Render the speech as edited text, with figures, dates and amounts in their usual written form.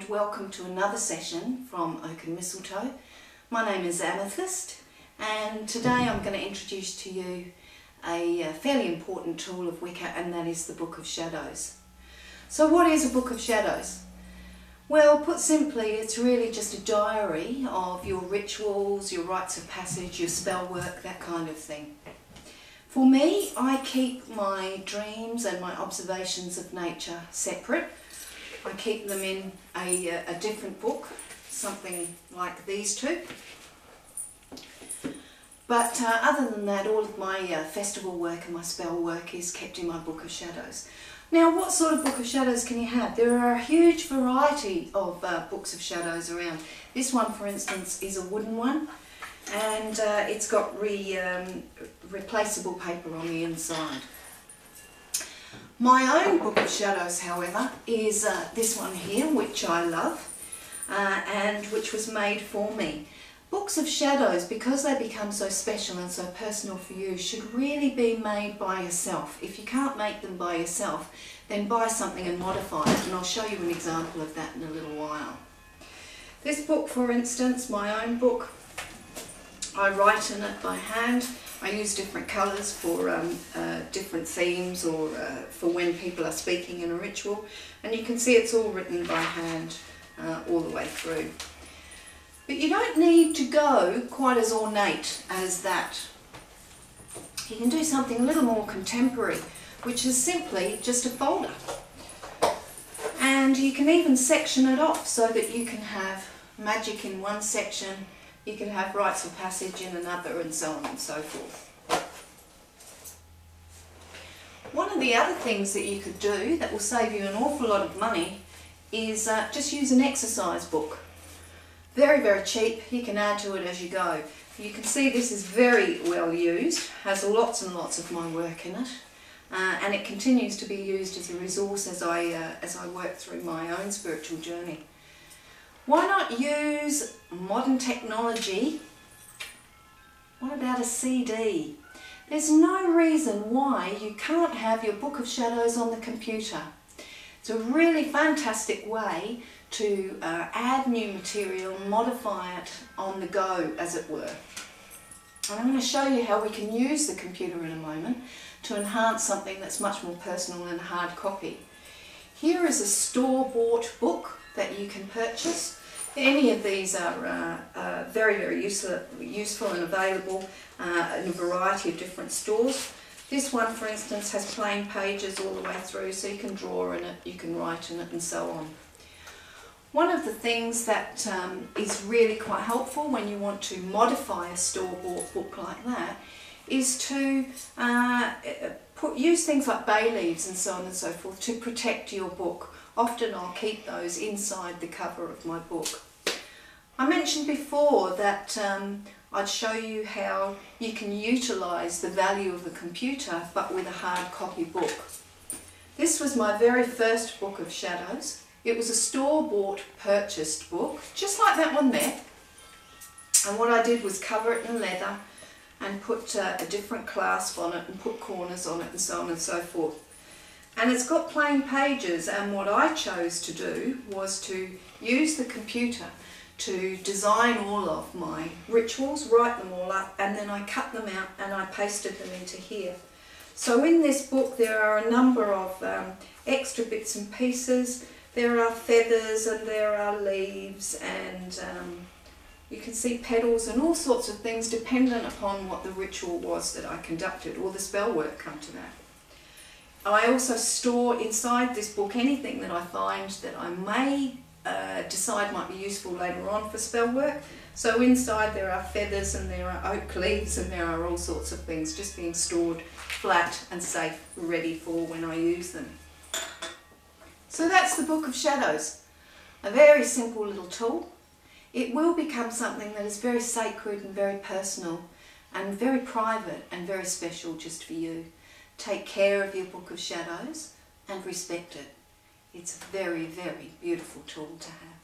and welcome to another session from Oak and Mistletoe. My name is Amethyst, and today I'm going to introduce to you a fairly important tool of Wicca, and that is the Book of Shadows. So what is a Book of Shadows? Well, put simply, it's really just a diary of your rituals, your rites of passage, your spell work, that kind of thing. For me, I keep my dreams and my observations of nature separate. I keep them in a different book, something like these two. But other than that, all of my festival work and my spell work is kept in my Book of Shadows. Now, what sort of Book of Shadows can you have? There are a huge variety of Books of Shadows around. This one, for instance, is a wooden one, and it's got replaceable paper on the inside. My own Book of Shadows, however, is this one here, which I love, and which was made for me. Books of Shadows, because they become so special and so personal for you, should really be made by yourself. If you can't make them by yourself, then buy something and modify it, and I'll show you an example of that in a little while. This book, for instance, my own book, I write in it by hand. I use different colours for different themes, or for when people are speaking in a ritual, and you can see it's all written by hand all the way through. But you don't need to go quite as ornate as that. You can do something a little more contemporary, which is simply just a folder. And you can even section it off so that you can have magic in one section, you can have rites of passage in another, and so on and so forth. One of the other things that you could do that will save you an awful lot of money is just use an exercise book. Very, very cheap. You can add to it as you go. You can see this is very well used, has lots and lots of my work in it, and it continues to be used as a resource as I work through my own spiritual journey. Why not use modern technology? What about a CD? There's no reason why you can't have your Book of Shadows on the computer. It's a really fantastic way to add new material, modify it on the go, as it were. And I'm going to show you how we can use the computer in a moment to enhance something that's much more personal than a hard copy. Here is a store-bought book that you can purchase. Any of these are very, very useful and available in a variety of different stores. This one, for instance, has plain pages all the way through, so you can draw in it, you can write in it, and so on. One of the things that is really quite helpful when you want to modify a store-bought book like that is to use things like bay leaves and so on and so forth to protect your book. Often I'll keep those inside the cover of my book. I mentioned before that I'd show you how you can utilise the value of a computer but with a hard copy book. This was my very first Book of Shadows. It was a store-bought purchased book, just like that one there. And what I did was cover it in leather and put a different clasp on it and put corners on it and so on and so forth. And it's got plain pages, and what I chose to do was to use the computer to design all of my rituals, write them all up, and then I cut them out and I pasted them into here. So in this book there are a number of extra bits and pieces. There are feathers and there are leaves, and you can see petals and all sorts of things dependent upon what the ritual was that I conducted, or the spell work come to that. I also store inside this book anything that I find that I may decide might be useful later on for spell work. So inside there are feathers and there are oak leaves and there are all sorts of things just being stored flat and safe, ready for when I use them. So that's the Book of Shadows. A very simple little tool. It will become something that is very sacred and very personal and very private and very special just for you. Take care of your Book of Shadows and respect it. It's a very, very beautiful tool to have.